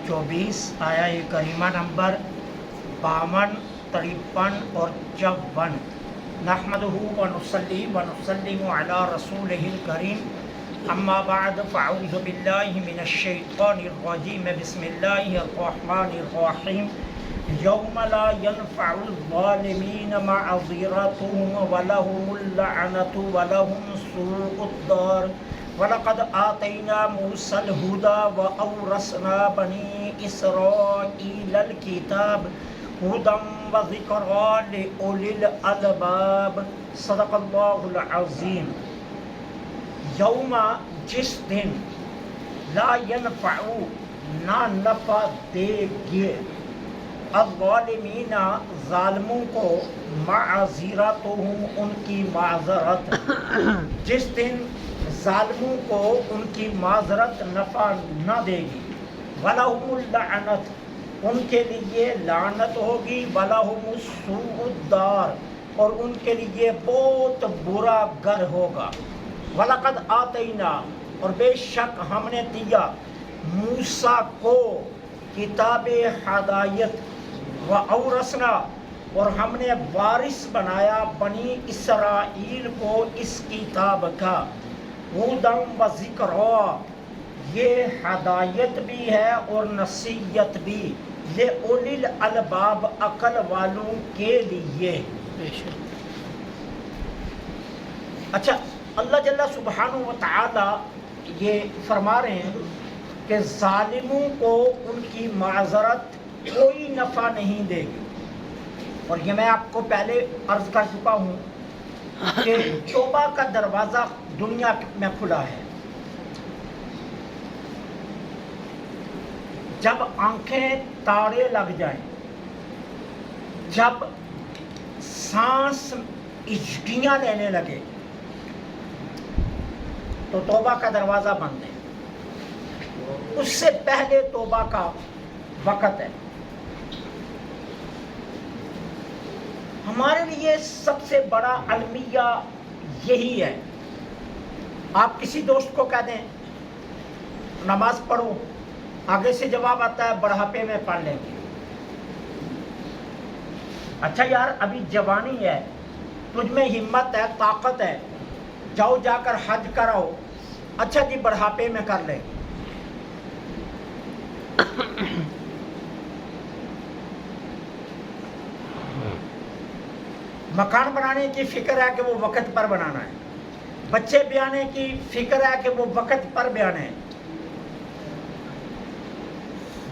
24 آیا کریمہ نمبر 52, 53 اور 54. نحمدہ ونصلی ونسلم علی رسولہ الکریم اما بعد فاعوذ باللہ من الشیطان الرجیم بسم اللہ الرحمن الرحیم. یوم لا ينفع الظالمین معذرتهم ولهم اللعنة ولهم سوء الدار. وَلَقَدْ آتَيْنَا مُوسَى الْهُدَى وَأَوْرَثْنَا بَنِي إِسْرَائِيلَ الْكِتَابَ هُدًى وَذِكْرَىٰ لِأُولِي الْأَلْبَابِ. صدق اللہ العظیم. یوم جس دن لا ينفع نہ نفع دے گے الظالمین ظالموں کو معذرتهم ان کی معذرت. جس دن ظالموں کو ان کی معذرت نفع نہ دے گی. وَلَهُمُ اللعنت ان کے لیے لعنت ہوگی. وَلَهُمُ سُوءُ الدار اور ان کے لیے بہت برا گھر ہوگا. وَلَقَدْ آتَيْنَا اور بے شک ہم نے دیا موسیٰ کو کتاب ہدایت. وَأَوْرَثْنَا اور ہم نے وارث بنایا بنی اسرائیل کو اس کتاب کا. ہدی و ذکرا یہ ہدایت بھی ہے اور نصیحت بھی. لِأُولِي الْأَلْبَابِ عقل والوں کے لیے. اچھا اللہ جل سبحانہ و تعالی یہ فرما رہے ہیں کہ ظالموں کو ان کی معذرت کوئی نفع نہیں دے گی. اور یہ میں آپ کو پہلے عرض کر چکا ہوں کہ توبہ کا دروازہ دنیا میں کھلا ہے. جب آنکھیں تارے لگ جائیں, جب سانس اجڑیاں لینے لگے تو توبہ کا دروازہ بند ہے. اس سے پہلے توبہ کا وقت ہے. ہمارے لیے سب سے بڑا المیہ یہی ہے. آپ کسی دوست کو کہہ دیں نماز پڑھو, آگے سے جواب آتا ہے بڑھاپے میں پڑھ لیں گے. اچھا یار ابھی جوانی ہے, تجھ میں ہمت ہے, طاقت ہے, جاؤ جا کر حج کراؤ. اچھا جی بڑھاپے میں کر لیں. مکان بنانے کی فکر ہے کہ وہ وقت پر بنانا ہے. بچے بیانے کی فکر ہے کہ وہ وقت پر بیانے ہیں.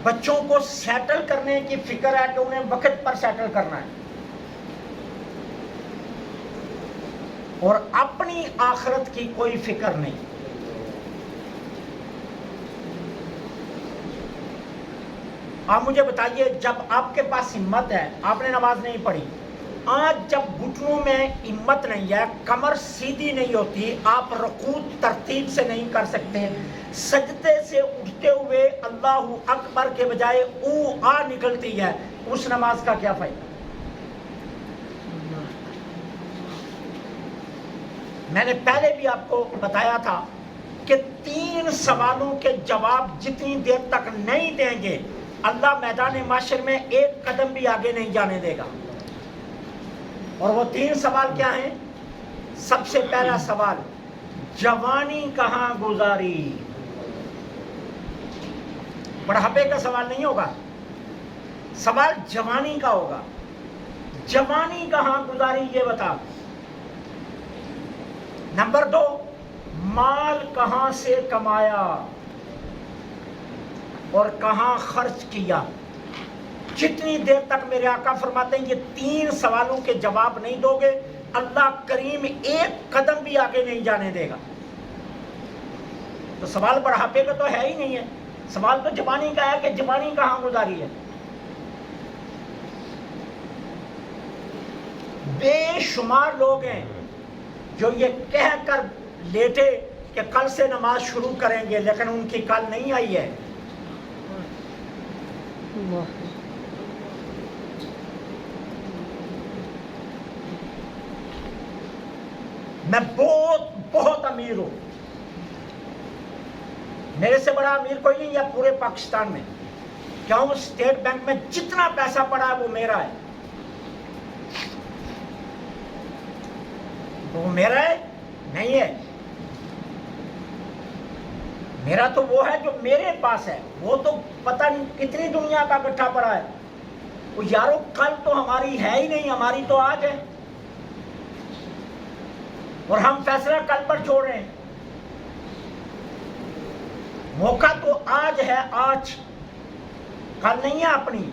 بچوں کو سیٹل کرنے کی فکر ہے کہ انہیں وقت پر سیٹل کرنا ہے. اور اپنی آخرت کی کوئی فکر نہیں. آپ مجھے بتائیے جب آپ کے پاس ہمت ہے, آپ نے نماز نہیں پڑھی, آج جب گھٹنوں میں ہمت نہیں ہے, کمر سیدھی نہیں ہوتی, آپ رکوع ترتیب سے نہیں کر سکتے, سجدے سے اٹھتے ہوئے اللہ اکبر کے بجائے او آ نکلتی ہے, اس نماز کا کیا فائدہ؟ میں نے پہلے بھی آپ کو بتایا تھا کہ 3 سوالوں کے جواب جتنی دیر تک نہیں دیں گے اللہ میدان محشر میں ایک قدم بھی آگے نہیں جانے دے گا. اور وہ 3 سوال کیا ہیں؟ سب سے پہلا سوال, جوانی کہاں گزاری. بڑھاپے کا سوال نہیں ہوگا, سوال جوانی کا ہوگا. جوانی کہاں گزاری یہ بتا. نمبر 2, مال کہاں سے کمایا اور کہاں خرچ کیا. جتنی دیر تک میرے آقا فرماتے ہیں یہ 3 سوالوں کے جواب نہیں دو گے اللہ کریم ایک قدم بھی آگے نہیں جانے دے گا. تو سوال بڑھاپے کا تو ہے ہی نہیں ہے, سوال تو جوانی کا ہے کہ جوانی کہاں گزاری ہے. بے شمار لوگ ہیں جو یہ کہہ کر لیٹے کہ کل سے نماز شروع کریں گے لیکن ان کی کل نہیں آئی ہے. میں بہت امیر ہوں, میرے سے بڑا امیر کوئی نہیں ہے پورے پاکستان میں. کیوں؟ اسٹیٹ بینک میں جتنا پیسہ پڑا ہے وہ میرا ہے. وہ میرا ہے؟ نہیں ہے. میرا تو وہ ہے جو میرے پاس ہے. وہ تو پتہ نہیں کتنی دنیا کا اکٹھا پڑا ہے. وہ یارو کل تو ہماری ہے ہی نہیں، ہماری تو آج ہے. اور ہم فیصلہ کل پر چھوڑ رہے ہیں. موقع تو آج ہے، آج، کل نہیں ہے اپنی.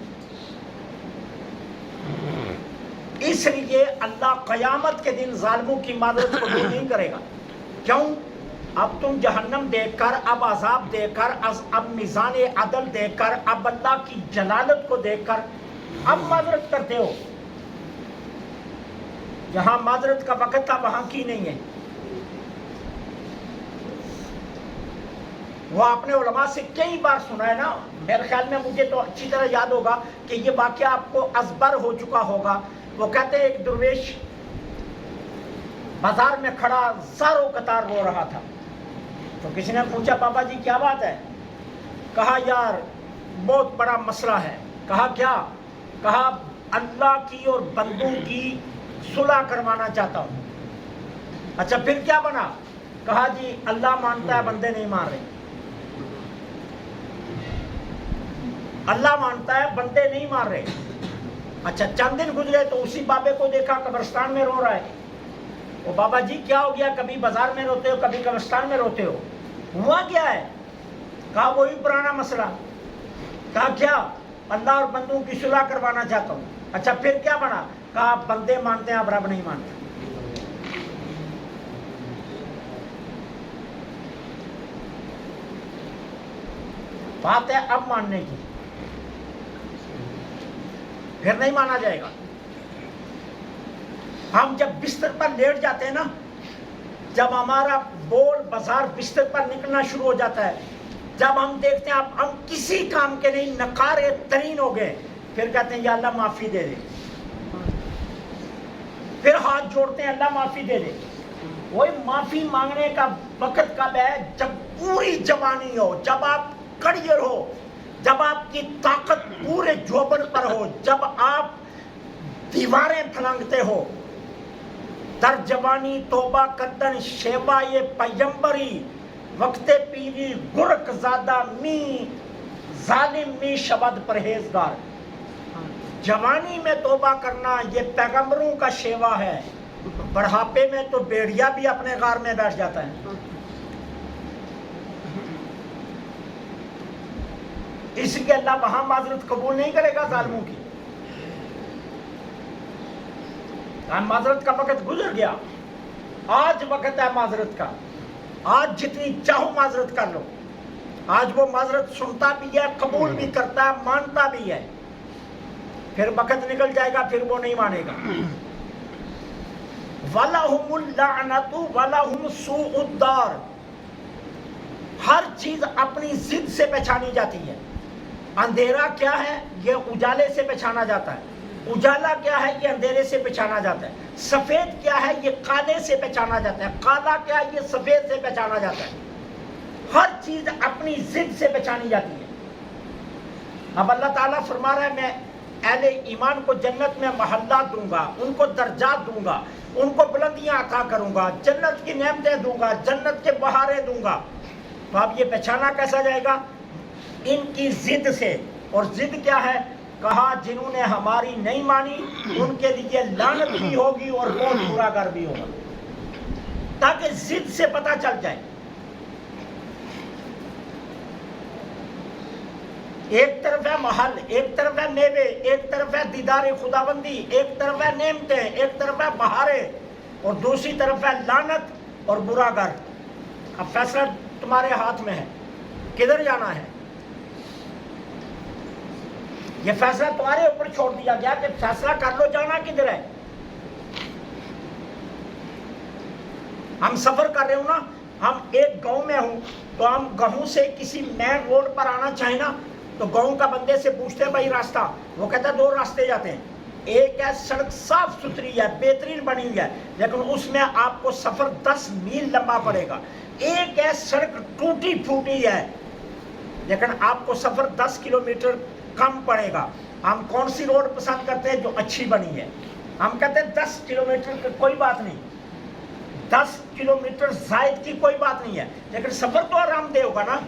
اس لیے اللہ قیامت کے دن ظالموں کی معذرت قبول نہیں کرے گا. کیوں؟ اب تم جہنم دیکھ کر، اب عذاب دیکھ کر، اب میزان عدل دیکھ کر، اب اللہ کی جلالت کو دیکھ کر اب معذرت کرتے ہو. جہاں معذرت کا وقت تھا وہاں کی نہیں ہے. وہ اپنے علماء سے کئی بار سنا ہے نا. میرے خیال میں مجھے تو اچھی طرح یاد ہوگا کہ یہ واقعہ آپ کو ازبر ہو چکا ہوگا. وہ کہتے ہیں ایک درویش بازار میں کھڑا زاروں قطار رو رہا تھا. تو کسی نے پوچھا بابا جی کیا بات ہے؟ کہا یار بہت بڑا مسئلہ ہے. کہا کیا؟ کہا اللہ کی اور بندوں کی صلح کروانا چاہتا ہوں. اچھا پھر کیا بنا؟ کہا جی اللہ مانتا ہے بندے نہیں مان رہے. اللہ مانتا ہے بندے نہیں مار رہے. اچھا چند دن گزرے تو اسی بابے کو دیکھا قبرستان میں رو رہا ہے. وہ بابا جی کیا ہو گیا؟ کبھی بازار میں روتے ہو کبھی قبرستان میں روتے ہو. ہوا کیا ہے؟ کہا وہی پرانا مسئلہ. کہا کیا؟ اللہ اور بندوں کی صلح کروانا چاہتا ہوں. اچھا پھر کیا بنا؟ کہا بندے مانتے ہیں اب رب نہیں مانتا. بات ہے اب ماننے کی، پھر نہیں مانا جائے گا. ہم جب بستر پر لیٹ جاتے ہیں نا، جب ہمارا بول بازار بستر پر نکلنا شروع ہو جاتا ہے، جب ہم دیکھتے ہیں اب ہم کسی کام کے نہیں، نکارے ترین ہو گئے، پھر کہتے ہیں یا اللہ معافی دے دے. پھر ہاتھ جوڑتے ہیں اللہ معافی دے دے. وہی معافی مانگنے کا وقت کب ہے؟ جب پوری جوانی ہو، جب آپ کڑیر ہو، جب آپ کی طاقت پورے جوبن پر ہو، جب آپ دیواریں پھلانگتے ہو. در جوانی توبہ کردن شیبہ یہ پیمبری، وقت پیری گرک زادہ می ظالم می شبد پرہیزگار. جوانی میں توبہ کرنا یہ پیغمبروں کا شیوا ہے. بڑھاپے میں تو بیڑیا بھی اپنے غار میں بیٹھ جاتا ہے. اس لیے اللہ وہاں معذرت قبول نہیں کرے گا ظالموں کی. معذرت کا وقت گزر گیا. آج وقت ہے معذرت کا. آج جتنی چاہو معذرت کر لو. آج وہ معذرت سنتا بھی ہے، قبول بھی کرتا ہے، مانتا بھی ہے. پھر وقت نکل جائے گا، پھر وہ نہیں مانے گا. وَلَهُمُ اللَّعْنَةُ وَلَهُمْ سُوءُ الدَّارِ. ہر چیز اپنی ضد سے پہچانی جاتی ہے. اندھیرا کیا ہے؟ یہ اجالے سے پہچانا جاتا ہے. اجالا کیا ہے؟ یہ اندھیرے سے پہچانا جاتا ہے. سفید کیا ہے؟ یہ کالے سے پہچانا جاتا ہے. کالا کیا ہے؟ یہ سفید سے پہچانا جاتا ہے. ہر چیز اپنی ضد سے پہچانی جاتی ہے. اب اللہ تعالیٰ فرما رہا ہے میں اہل ایمان کو جنت میں محلات دوں گا، ان کو درجات دوں گا، ان کو بلندیاں عطا کروں گا، جنت کی نعمتیں دوں گا، جنت کے بہاریں دوں گا. تو اب یہ پہچانا کیسا جائے گا؟ ان کی ضد سے. اور ضد کیا ہے؟ کہا جنہوں نے ہماری نہیں مانی ان کے لیے لعنت بھی ہوگی اور بہت برا گھر بھی ہوگا. تاکہ ضد سے پتہ چل جائے. ایک طرف ہے محل، ایک طرف ہے میوے، ایک طرف ہے دیدار خداوندی، ایک طرف ہے نعمتیں، ایک طرف ہے بہاریں، اور دوسری طرف ہے لعنت اور برا گھر. اب فیصلہ تمہارے ہاتھ میں ہے، کدھر جانا ہے. یہ فیصلہ تمہارے اوپر چھوڑ دیا گیا کہ فیصلہ کر لو جانا کدھر ہے. ہم سفر کر رہے ہوں نا، ہم ایک گاؤں میں ہوں تو ہم گاؤں سے کسی مین روڈ پر آنا چاہیں نا تو گاؤں کا بندے سے پوچھتے ہیں بھائی راستہ. وہ کہتا ہے 2 راستے جاتے ہیں. ایک ہے سڑک صاف ستھری ہے، بہترین بنی ہوئی ہے، لیکن اس میں آپ کو سفر 10 میل لمبا پڑے گا. ایک ہے سڑک ٹوٹی پھوٹی ہے، لیکن آپ کو سفر 10 کلومیٹر کم پڑے گا. ہم کون سی روڈ پسند کرتے ہیں؟ جو اچھی بنی ہے. ہم کہتے ہیں 10 کلومیٹر کی کوئی بات نہیں, 10 کلومیٹر زائد کی کوئی بات نہیں ہے, لیکن سفر تو آرام دہ ہوگا نا.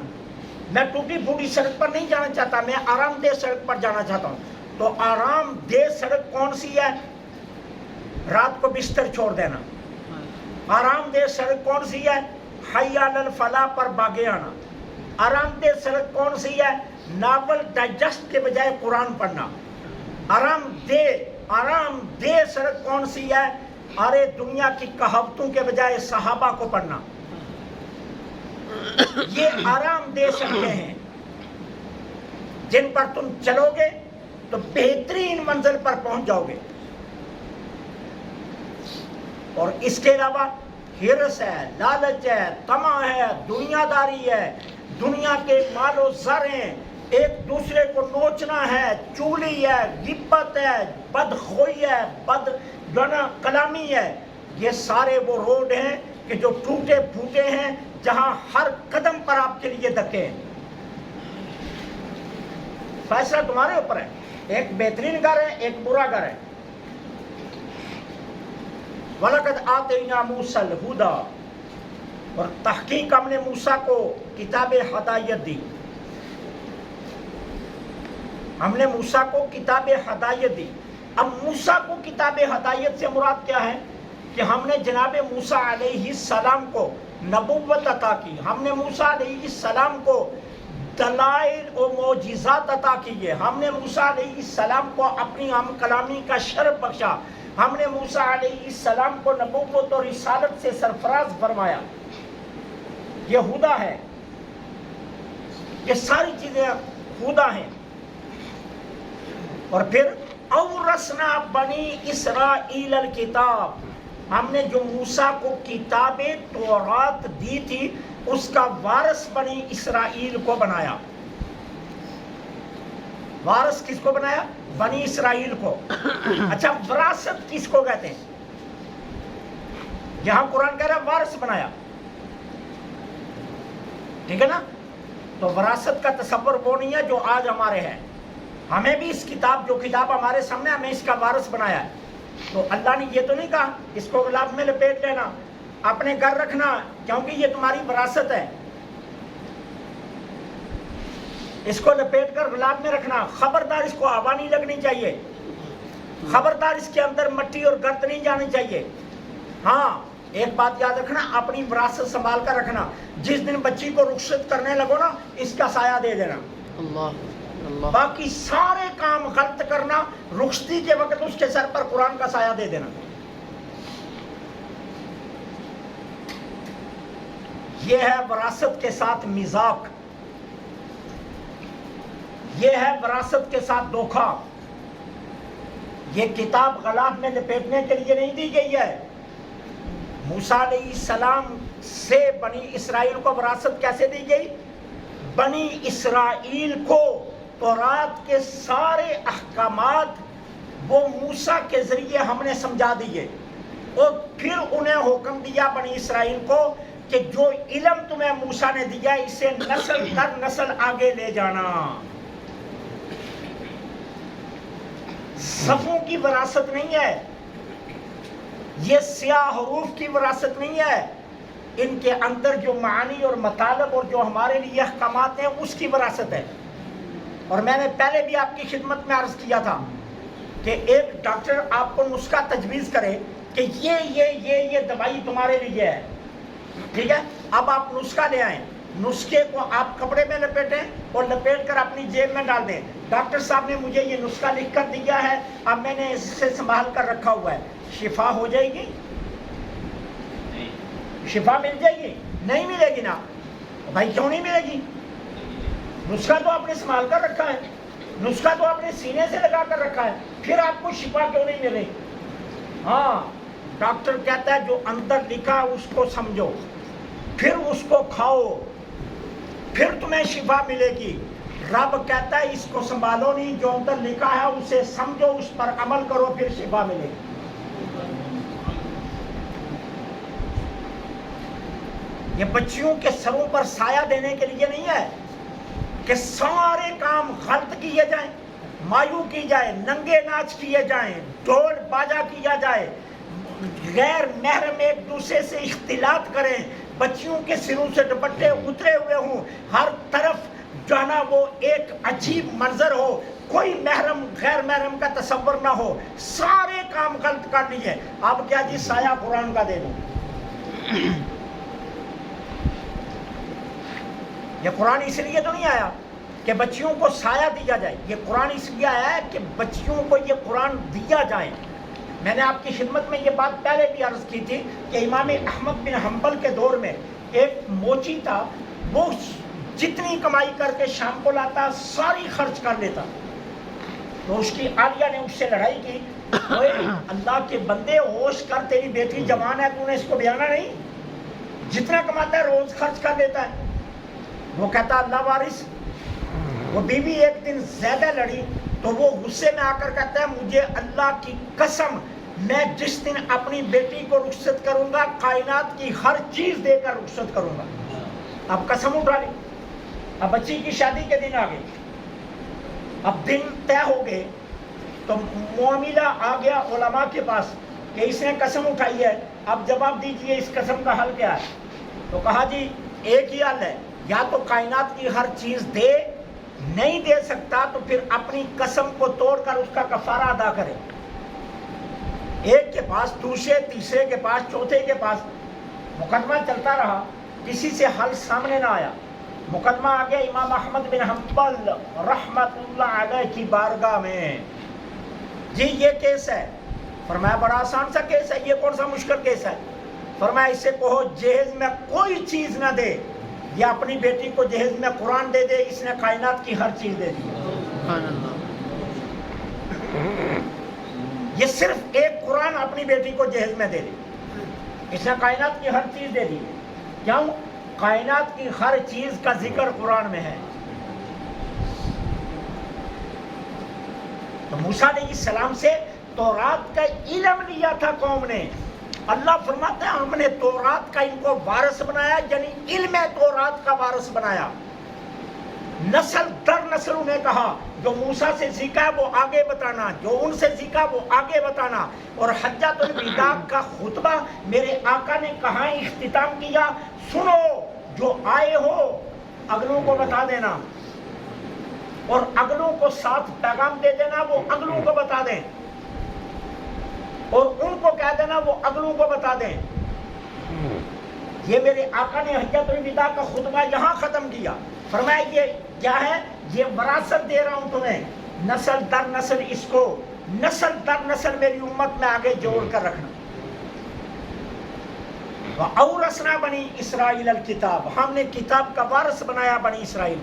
میں ٹوٹی پھوٹی سڑک پر نہیں جانا چاہتا, میں آرام دہ سڑک پر جانا چاہتا ہوں. تو آرام دہ سڑک کون سی ہے؟ رات کو بستر چھوڑ دینا. آرام دہ سڑک کون سی ہے؟ حی علی الفلاح پر بھاگے آنا. آرام دہ سڑک کون سی ہے؟ ناول ڈائجسٹ کے بجائے قرآن پڑھنا. آرام دہ سڑک کون سی ہے؟ ارے دنیا کی کہاوتوں کے بجائے صحابہ کو پڑھنا. یہ آرام دہ سڑکیں ہیں جن پر تم چلو گے تو بہترین منزل پر پہنچ جاؤ گے. اور اس کے علاوہ ہرس ہے, لالچ ہے, طمع ہے, دنیا داری ہے, دنیا کے مال و زر ہیں, ایک دوسرے کو نوچنا ہے, چولی ہے, غیبت ہے, بدخوئی ہے, بد کلامی ہے. یہ سارے وہ روڈ ہیں کہ جو ٹوٹے پھوٹے ہیں, جہاں ہر قدم پر آپ کے لیے دھکے ہیں. فیصلہ تمہارے اوپر ہے. ایک بہترین گھر ہے, ایک برا گھر ہے. وَلَقَدْ آتَيْنَا مُوسَى الْهُدَى, اور تحقیق ہم نے موسیٰ کو کتاب ہدایت دی. ہم نے موسیٰ کو کتاب ہدایت دی. اب موسیٰ کو کتاب ہدایت سے مراد کیا ہے؟ کہ ہم نے جناب موسیٰ علیہ السلام کو نبوت عطا کی. ہم نے موسیٰ علیہ السلام کو دلائل و معجزات عطا کیے. ہم نے موسیٰ علیہ السلام کو اپنی ہم کلامی کا شرف بخشا. ہم نے موسیٰ علیہ السلام کو نبوت اور رسالت سے سرفراز فرمایا. یہ ہدا ہے, یہ ساری چیزیں ہدا ہیں. اور پھر اورثنا بنی اسرائیل الکتاب, ہم نے جو موسیٰ کو کتاب تورات دی تھی اس کا وارث بنی اسرائیل کو بنایا. وارث کس کو بنایا؟ بنی اسرائیل کو. اچھا, وراثت کس کو کہتے ہیں؟ یہاں قرآن کہہ رہا ہے وارث بنایا, ٹھیک ہے نا. تو وراثت کا تصور وہ نہیں ہے جو آج ہمارے ہے. ہمیں بھی اس کتاب, جو کتاب ہمارے سامنے, ہمیں اس کا وارث بنایا ہے. تو اللہ نے یہ تو نہیں کہا اس کو غلاف میں لپیٹ لینا, اپنے گھر رکھنا, کیونکہ یہ تمہاری وراثت ہے, اس کو لپیٹ کر غلاف میں رکھنا. خبردار اس کو ہوا نہیں لگنی چاہیے, خبردار اس کے اندر مٹی اور گرد نہیں جانی چاہیے. ہاں, ایک بات یاد رکھنا, اپنی وراثت سنبھال کر رکھنا. جس دن بچی کو رخصت کرنے لگو نا, اس کا سایہ دے دینا. اللہ. باقی سارے کام غلط کرنا, رخصتی کے وقت اس کے سر پر قرآن کا سایہ دے دینا. یہ ہے وراثت کے ساتھ مذاق, یہ ہے وراثت کے ساتھ دھوکہ. یہ کتاب غلاف میں لپیٹنے کے لیے نہیں دی گئی ہے. موسیٰ علیہ السلام سے بنی اسرائیل کو وراثت کیسے دی گئی؟ بنی اسرائیل کو تورات کے سارے احکامات وہ موسیٰ کے ذریعے ہم نے سمجھا دیے, اور پھر انہیں حکم دیا بنی اسرائیل کو کہ جو علم تمہیں موسیٰ نے دیا اسے نسل در نسل آگے لے جانا. صفوں کی وراثت نہیں ہے, یہ سیاہ حروف کی وراثت نہیں ہے, ان کے اندر جو معانی اور مطالب اور جو ہمارے لیے احکامات ہیں اس کی وراثت ہے. اور میں نے پہلے بھی آپ کی خدمت میں عرض کیا تھا کہ ایک ڈاکٹر آپ کو نسخہ تجویز کرے کہ یہ دوائی تمہارے لیے ہے, ٹھیک ہے, اب آپ نسخہ لے آئیں, نسخے کو آپ کپڑے میں لپیٹیں اور لپیٹ کر اپنی جیب میں ڈال دیں. ڈاکٹر صاحب نے مجھے یہ نسخہ لکھ کر دیا ہے, اب میں نے اس سے سنبھال کر رکھا ہوا ہے. شفا ہو جائے گی؟ شفا مل جائے گی؟ نہیں ملے گی نا. بھائی کیوں نہیں ملے گی؟ نسخہ تو آپ نے سنبھال کر رکھا ہے, نسخہ تو آپ نے سینے سے لگا کر رکھا ہے, پھر آپ کو شفا کیوں نہیں ملے؟ ہاں, ڈاکٹر کہتا ہے جو اندر لکھا اس کو سمجھو, پھر اس کو کھاؤ, پھر تمہیں شفا ملے گی. رب کہتا ہے اس کو سنبھالو نہیں, جو اندر لکھا ہے اسے سمجھو, اس پر عمل کرو, پھر شفا ملے گی. یہ بچیوں کے سروں پر سایہ دینے کے لیے نہیں ہے, کہ سارے کام غلط کیے جائیں، مایو کی جائے، ننگے ناچ کیے جائیں، ڈھول باجا کیا جائے، غیر محرم ایک دوسرے سے اختلاط کریں، بچیوں کے سروں سے دوپٹے اترے ہوئے ہوں، ہر طرف جو ہے نا وہ ایک عجیب منظر ہو، کوئی محرم غیر محرم کا تصور نہ ہو، سارے کام غلط کر لیے. اب کیا جی سایہ قرآن کا دے دوں. یہ قرآن اس لیے تو نہیں آیا کہ بچیوں کو سایہ دیا جائے، یہ قرآن اس لیے آیا ہے کہ بچیوں کو یہ قرآن دیا جائے. میں نے آپ کی خدمت میں یہ بات پہلے بھی عرض کی تھی کہ امام احمد بن حنبل کے دور میں ایک موچی تھا، وہ جتنی کمائی کر کے شام کو لاتا ساری خرچ کر لیتا. تو اس کی عالیہ نے اس سے لڑائی کی، اوے اللہ کے بندے ہوش کر، تیری بیٹی جوان ہے، تو نے اس کو بیانا نہیں، جتنا کماتا ہے روز خرچ کر دیتا ہے. وہ کہتا اللہ وارث. وہ بیوی ایک دن زیادہ لڑی تو وہ غصے میں آ کر کہتا ہے مجھے اللہ کی قسم، میں جس دن اپنی بیٹی کو رخصت کروں گا کائنات کی ہر چیز دے کر رخصت کروں گا. اب قسم اٹھا لی. اب بچی کی شادی کے دن آ گئے، اب دن طے ہو گئے تو معاملہ آ گیا علماء کے پاس کہ اس نے قسم اٹھائی ہے، اب جواب دیجئے اس قسم کا حل کیا ہے. تو کہا جی ایک ہی حل ہے، یا تو کائنات کی ہر چیز دے، نہیں دے سکتا تو پھر اپنی قسم کو توڑ کر اس کا کفارہ ادا کرے. ایک کے پاس، دوسرے، تیسرے کے پاس، چوتھے کے پاس مقدمہ چلتا رہا، کسی سے حل سامنے نہ آیا. مقدمہ آ گیا امام احمد بن حنبل رحمت اللہ علیہ کی بارگاہ میں. جی یہ کیس ہے. فرمایا بڑا آسان سا کیس ہے، یہ کون سا مشکل کیس ہے. فرمایا اس سے کہو جہیز میں کوئی چیز نہ دے، یا اپنی بیٹی کو جہیز میں قرآن دے دے، اس نے کائنات کی ہر چیز دے دی. یہ صرف ایک قرآن اپنی بیٹی کو جہیز میں دے دے، اس نے کائنات کی ہر چیز دے دی. کیوں؟ کائنات کی ہر چیز کا ذکر قرآن میں ہے. تو موسیٰ علیہ السلام سے تورات کا علم لیا تھا قوم نے. اللہ فرماتا ہے ہم نے تورات کا ان کو وارث بنایا، یعنی علم تورات کا وارث بنایا. نسل در نسل انہیں کہا جو موسیٰ سے سیکھا وہ آگے بتانا، جو ان سے سیکھا وہ آگے بتانا. اور حجۃ الوداع کا خطبہ میرے آقا نے کہاں اختتام کیا؟ سنو، جو آئے ہو اگلوں کو بتا دینا، اور اگلوں کو ساتھ پیغام دے دینا، وہ اگلوں کو بتا دیں، اور ان کو کہہ دینا وہ اگلوں کو بتا دیں. یہ میرے آقا نے حجۃ الوداع کا خطبہ یہاں ختم کیا. فرمایا یہ کیا ہے؟ یہ وراثت دے رہا ہوں تمہیں، نسل در نسل اس کو، نسل در نسل میری امت میں آگے جوڑ کر رکھنا. وَأَوْرَثْنَا بَنِي إِسْرَائِيلَ الْكِتَابَ، ہم نے کتاب کا وارث بنایا بنی اسرائیل.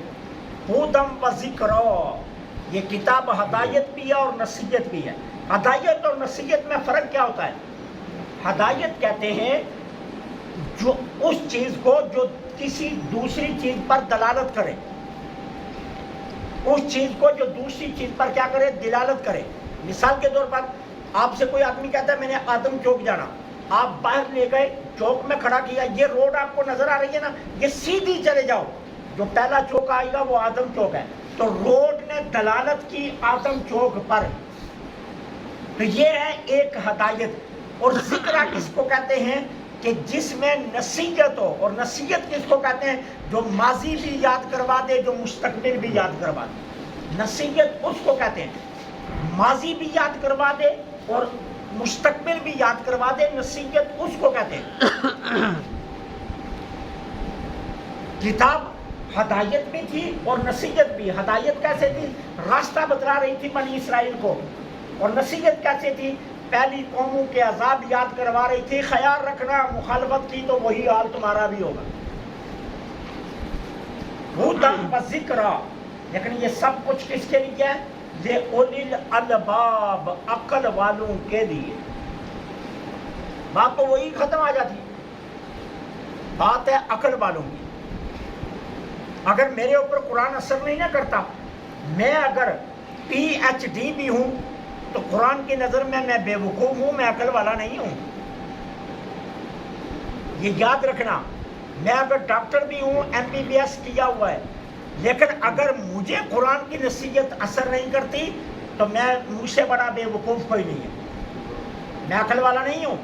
ہُدًى وَذِكْرًا، یہ کتاب ہدایت بھی ہے اور نصیحت بھی ہے. ہدایت اور نصیحت میں فرق کیا ہوتا ہے؟ ہدایت کہتے ہیں جو اس چیز کو جو کسی دوسری چیز پر دلالت کرے، اس چیز کو جو دوسری چیز پر کیا کرے؟ دلالت کرے. مثال کے طور پر آپ سے کوئی آدمی کہتا ہے میں نے آدم چوک جانا، آپ باہر لے گئے، چوک میں کھڑا کیا، یہ روڈ آپ کو نظر آ رہی ہے نا، یہ سیدھی چلے جاؤ، جو پہلا چوک آئے گا وہ آدم چوک ہے. تو روڈ نے دلالت کی آدم چوک پر. تو یہ ہے ایک ہدایت. اور ذکر کس کو کہتے ہیں؟ کہ جس میں نصیحت ہو. اور نصیحت کس کو کہتے ہیں؟ جو ماضی بھی یاد کروا دے، جو مستقبل بھی یاد کروا دے. نصیحت اس کو کہتے ہیں ماضی بھی یاد کروا دے اور مستقبل بھی یاد کروا دے، نصیحت اس کو کہتے ہیں. کتاب ہدایت بھی تھی اور نصیحت بھی. ہدایت کیسے تھی؟ راستہ بتلا رہی تھی بنی اسرائیل کو. اور نصیحت کیسے تھی؟ پہلی قوموں کے عذاب یاد کروا رہی تھی، خیال رکھنا مخالفت کی تو وہی حال تمہارا بھی ہوگا. ہدی و ذکر. لیکن یہ سب کچھ کس کے لیے ہے؟ لِأُولِي الْأَلْبَابِ، عقل والوں کے لیے. بات تو وہی ختم آ جاتی، بات ہے عقل والوں کی. اگر میرے اوپر قرآن اثر نہیں نہ کرتا، میں اگر PhD بھی ہوں تو قرآن کی نظر میں بے وقوف ہوں، میں عقل والا نہیں ہوں. یہ یاد رکھنا. میں اگر ڈاکٹر بھی ہوں، MBBS کیا ہوا ہے، لیکن اگر مجھے قرآن کی نصیحت اثر نہیں کرتی تو مجھ سے بڑا بے وقوف کوئی نہیں ہے، میں عقل والا نہیں ہوں۔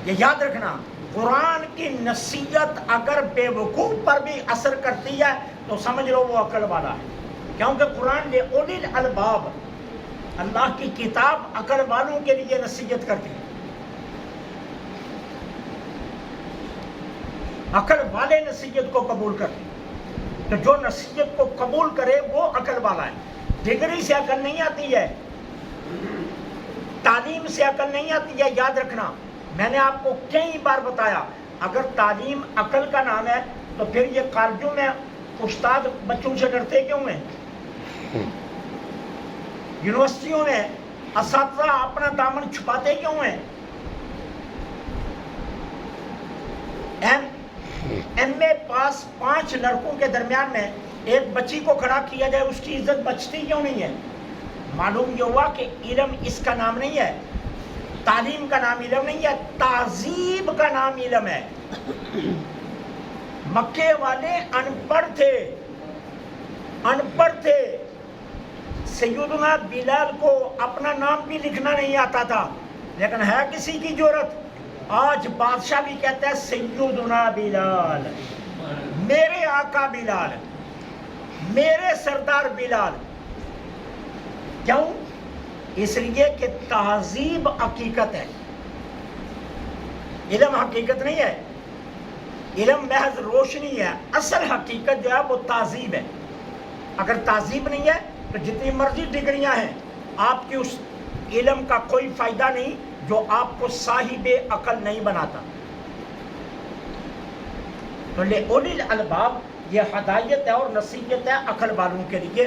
یہ یاد رکھنا، قرآن کی نصیحت اگر بے وقوف پر بھی اثر کرتی ہے تو سمجھ لو وہ عقل والا ہے، کیونکہ قرآن لأولی الالباب، اللہ کی کتاب عقل والوں کے لیے نصیحت کرتی ہے۔ عقل والے نصیحت کو قبول کرتے ہیں، تو جو نصیحت کو قبول کرے وہ عقل والا ہے۔ ڈگری سے عقل نہیں آتی ہے، تعلیم سے عقل نہیں آتی ہے، یاد رکھنا۔ میں نے آپ کو کئی بار بتایا، اگر تعلیم عقل کا نام ہے تو پھر یہ کالجوں میں استاد بچوں سے ڈرتے کیوں ہیں؟ یونیورسٹیوں میں اساتذہ اپنا دامن چھپاتے کیوں ہیں؟ ایم اے پاس 5 لڑکوں کے درمیان میں ایک بچی کو کھڑا کیا جائے، اس کی عزت بچتی کیوں نہیں ہے؟ معلوم یہ ہوا کہ علم اس کا نام نہیں ہے، تعلیم کا نام علم نہیں ہے، تہذیب کا نام علم ہے۔ مکے والے ان پڑھ تھے، سیدنا بلال کو اپنا نام بھی لکھنا نہیں آتا تھا، لیکن ہے کسی کی جرأت؟ آج بادشاہ بھی کہتا ہے سیدنا بلال، میرے آقا بلال، میرے سردار بلال۔ کیوں؟ اس لیے کہ تہذیب حقیقت ہے، علم حقیقت نہیں ہے، علم محض روشنی ہے، اصل حقیقت جو ہے وہ تہذیب ہے۔ اگر تہذیب نہیں ہے تو جتنی مرضی ڈگریاں ہیں، آپ کی اس علم کا کوئی فائدہ نہیں جو آپ کو صاحب عقل نہیں بناتا۔ تو لأولی الالباب یہ ہدایت ہے اور نصیحت ہے عقل والوں کے لیے۔